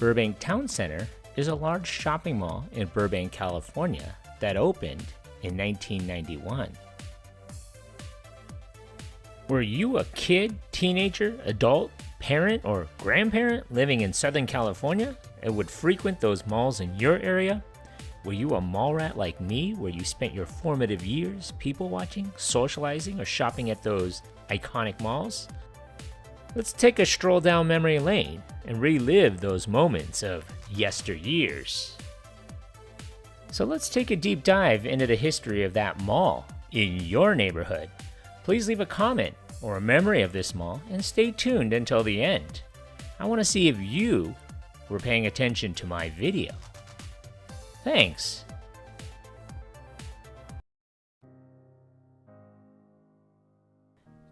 Burbank Town Center is a large shopping mall in Burbank, California that opened in 1991. Were you a kid, teenager, adult, parent, or grandparent living in Southern California and would frequent those malls in your area? Were you a mall rat like me, where you spent your formative years people watching, socializing, or shopping at those iconic malls? Let's take a stroll down memory lane and relive those moments of yesteryears. So let's take a deep dive into the history of that mall in your neighborhood. Please leave a comment or a memory of this mall and stay tuned until the end. I want to see if you were paying attention to my video. Thanks.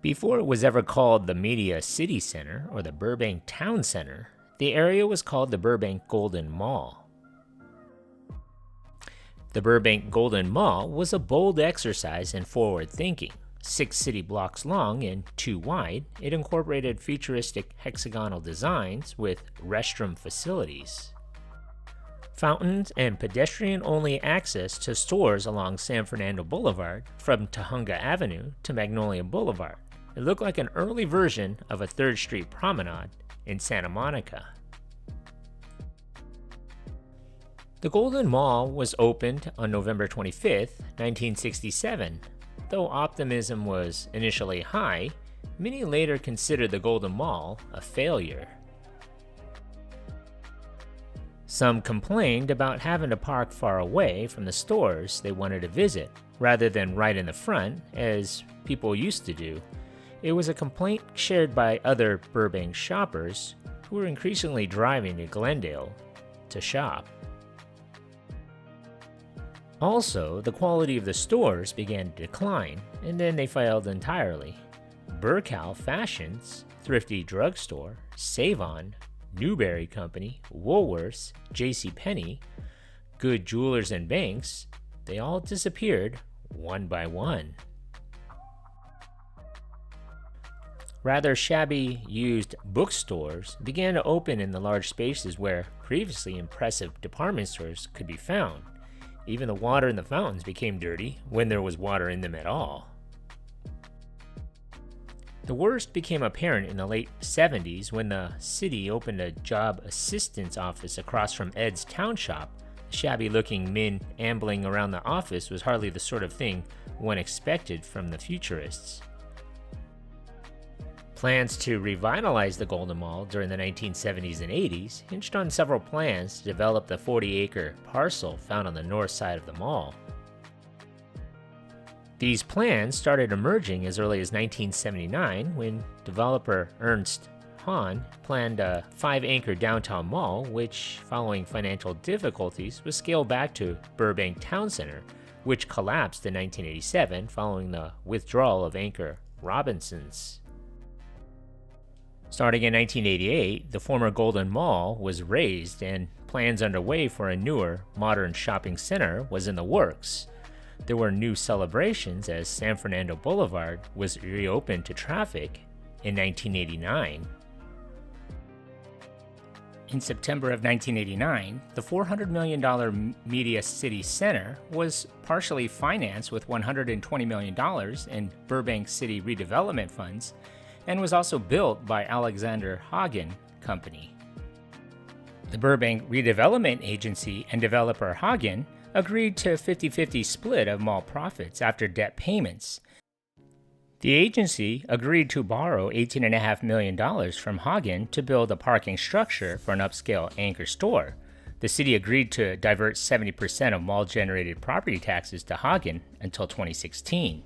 Before it was ever called the Media City Center or the Burbank Town Center, the area was called the Burbank Golden Mall. The Burbank Golden Mall was a bold exercise in forward thinking. 6 city blocks long and 2 wide, it incorporated futuristic hexagonal designs with restroom facilities, fountains, and pedestrian-only access to stores along San Fernando Boulevard from Tujunga Avenue to Magnolia Boulevard. It looked like an early version of a 3rd Street Promenade in Santa Monica. The Golden Mall was opened on November 25th, 1967. Though optimism was initially high, many later considered the Golden Mall a failure. Some complained about having to park far away from the stores they wanted to visit, rather than right in the front, as people used to do. It was a complaint shared by other Burbank shoppers who were increasingly driving to Glendale to shop. Also, the quality of the stores began to decline, and then they failed entirely. Burkow Fashions, Thrifty Drugstore, Save-On, Newberry Company, Woolworths, JCPenney, Good Jewelers and Banks, they all disappeared one by one. Rather shabby used bookstores began to open in the large spaces where previously impressive department stores could be found. Even the water in the fountains became dirty when there was water in them at all. The worst became apparent in the late 70s when the city opened a job assistance office across from Ed's Town Shop. The shabby-looking men ambling around the office was hardly the sort of thing one expected from the futurists. Plans to revitalize the Golden Mall during the 1970s and 80s hinged on several plans to develop the 40-acre parcel found on the north side of the mall. These plans started emerging as early as 1979 when developer Ernst Hahn planned a 5-acre downtown mall, which, following financial difficulties, was scaled back to Burbank Town Center, which collapsed in 1987 following the withdrawal of anchor Robinsons. Starting in 1988, the former Golden Mall was razed and plans underway for a newer, modern shopping center was in the works. There were new celebrations as San Fernando Boulevard was reopened to traffic in 1989. In September of 1989, the $400 million Media City Center was partially financed with $120 million in Burbank City redevelopment funds, and was also built by Alexander Hagen Company. The Burbank Redevelopment Agency and developer Hagen agreed to a 50-50 split of mall profits after debt payments. The agency agreed to borrow $18.5 million from Hagen to build a parking structure for an upscale anchor store. The city agreed to divert 70% of mall-generated property taxes to Hagen until 2016.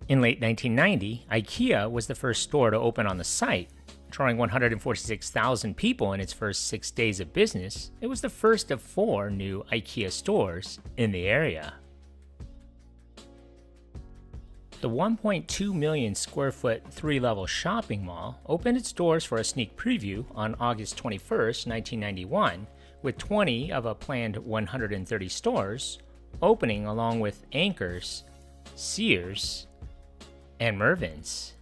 In late 1990, IKEA was the first store to open on the site. Drawing 146,000 people in its first 6 days of business, it was the first of 4 new IKEA stores in the area. The 1.2 million square foot 3-level shopping mall opened its doors for a sneak preview on August 21, 1991, with 20 of a planned 130 stores opening along with anchors Sears and Mervyn's.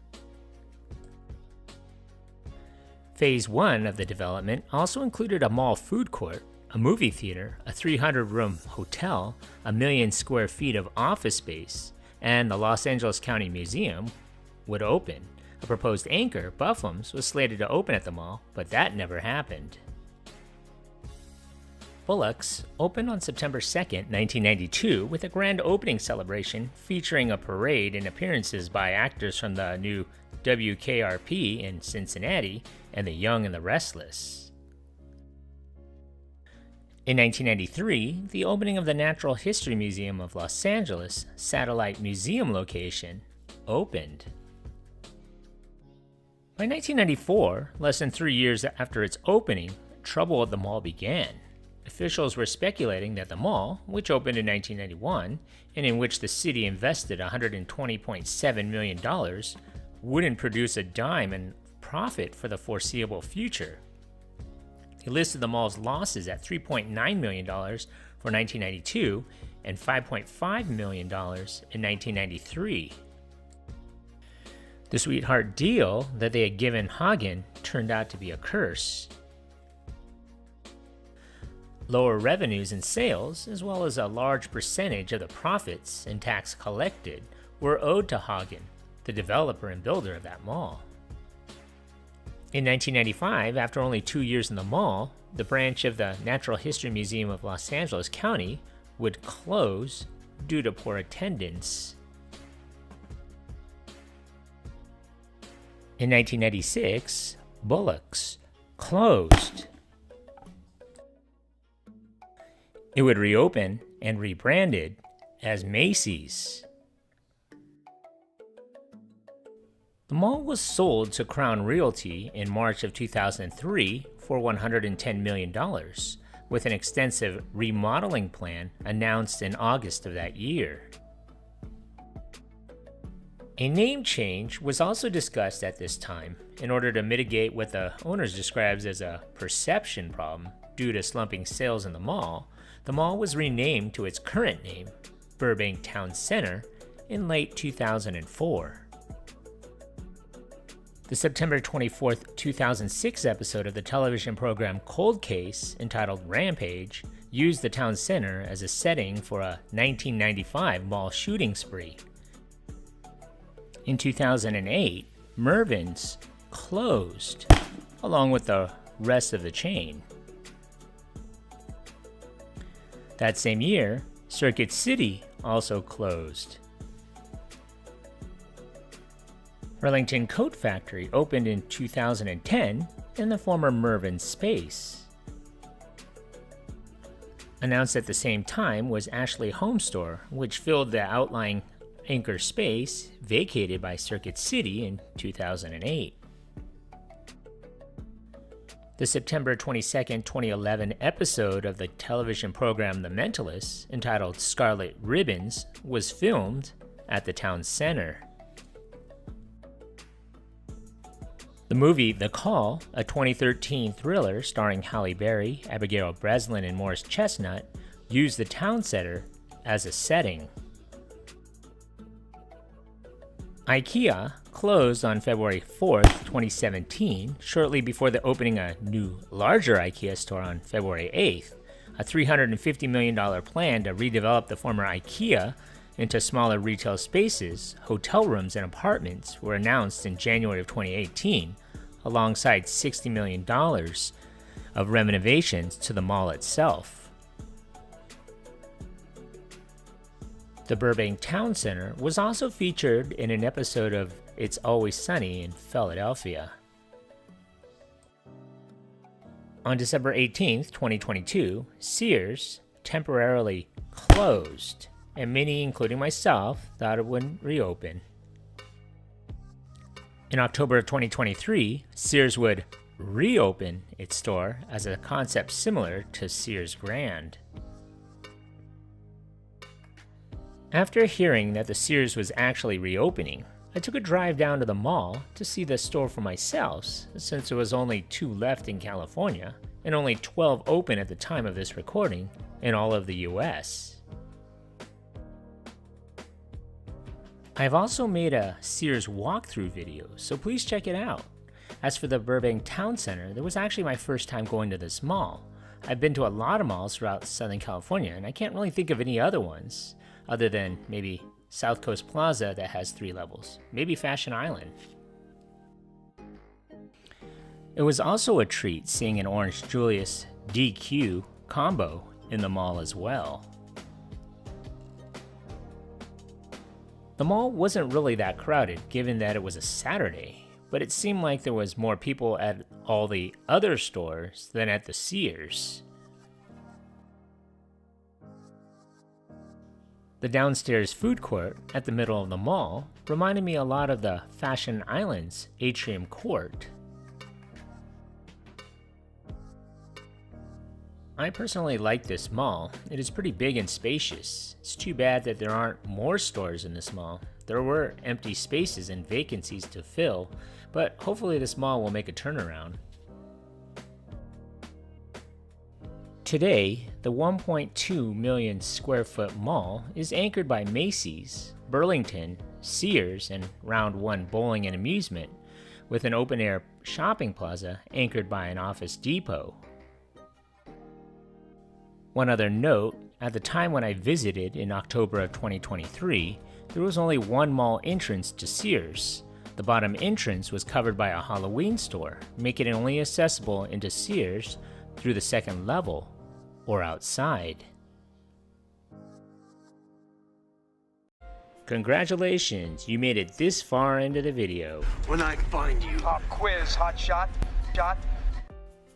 Phase 1 of the development also included a mall food court, a movie theater, a 300-room hotel, 1 million square feet of office space, and the Los Angeles County Museum would open. A proposed anchor, Buffum's, was slated to open at the mall, but that never happened. Bullock's opened on September 2, 1992, with a grand opening celebration featuring a parade and appearances by actors from the new WKRP in Cincinnati and The Young and the Restless. In 1993, the opening of the Natural History Museum of Los Angeles satellite museum location opened. By 1994, less than 3 years after its opening, trouble at the mall began. Officials were speculating that the mall, which opened in 1991 and in which the city invested $120.7 million, wouldn't produce a dime in profit for the foreseeable future. They listed the mall's losses at $3.9 million for 1992 and $5.5 million in 1993. The sweetheart deal that they had given Hagen turned out to be a curse. Lower revenues and sales, as well as a large percentage of the profits and tax collected, were owed to Hagen, the developer and builder of that mall. In 1995, after only 2 years in the mall, the branch of the Natural History Museum of Los Angeles County would close due to poor attendance. In 1996, Bullock's closed. It would reopen and rebranded as Macy's. The mall was sold to Crown Realty in March of 2003 for $110 million, with an extensive remodeling plan announced in August of that year. A name change was also discussed at this time in order to mitigate what the owners described as a perception problem due to slumping sales in the mall. The mall was renamed to its current name, Burbank Town Center, in late 2004. The September 24, 2006 episode of the television program Cold Case, entitled Rampage, used the town center as a setting for a 1995 mall shooting spree. In 2008, Mervyn's closed, along with the rest of the chain. That same year, Circuit City also closed. Burlington Coat Factory opened in 2010 in the former Mervyn's space. Announced at the same time was Ashley Home Store, which filled the outlying anchor space vacated by Circuit City in 2008. The September 22, 2011 episode of the television program The Mentalists, entitled Scarlet Ribbons, was filmed at the town center. The movie The Call, a 2013 thriller starring Halle Berry, Abigail Breslin, and Morris Chestnut, used the town center as a setting. IKEA closed on February 4, 2017, shortly before the opening a new, larger IKEA store on February 8th. A $350 million plan to redevelop the former IKEA into smaller retail spaces, hotel rooms, and apartments were announced in January of 2018, alongside $60 million of renovations to the mall itself. The Burbank Town Center was also featured in an episode of It's Always Sunny in Philadelphia. On December 18, 2022, Sears temporarily closed, and many, including myself, thought it wouldn't reopen. In October of 2023, Sears would reopen its store as a concept similar to Sears Grand. After hearing that the Sears was actually reopening, I took a drive down to the mall to see the store for myself, since there was only 2 left in California and only 12 open at the time of this recording in all of the US. I've also made a Sears walkthrough video, so please check it out. As for the Burbank Town Center, that was actually my first time going to this mall. I've been to a lot of malls throughout Southern California, and I can't really think of any other ones, other than maybe South Coast Plaza that has 3 levels, maybe Fashion Island. It was also a treat seeing an Orange Julius DQ combo in the mall as well. The mall wasn't really that crowded given that it was a Saturday, but it seemed like there was more people at all the other stores than at the Sears. The downstairs food court at the middle of the mall reminded me a lot of the Fashion Island's atrium court. I personally like this mall. It is pretty big and spacious. It's too bad that there aren't more stores in this mall. There were empty spaces and vacancies to fill, but hopefully this mall will make a turnaround. Today, the 1.2 million square foot mall is anchored by Macy's, Burlington, Sears, and Round 1 Bowling and Amusement, with an open-air shopping plaza anchored by an Office Depot. One other note, at the time when I visited in October of 2023, there was only one mall entrance to Sears. The bottom entrance was covered by a Halloween store, making it only accessible into Sears through the second level or outside. Congratulations, you made it this far into the video. When I find you. Pop quiz, hot shot.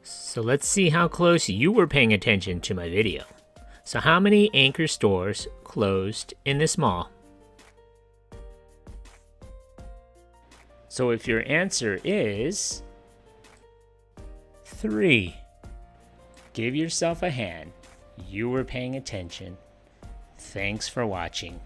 So let's see how close you were paying attention to my video. So how many anchor stores closed in this mall? So if your answer is 3, give yourself a hand. You were paying attention. Thanks for watching.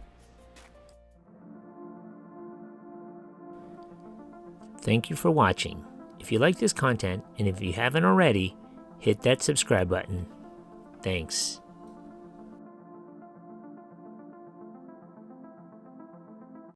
Thank you for watching. If you like this content, and if you haven't already, hit that subscribe button. Thanks.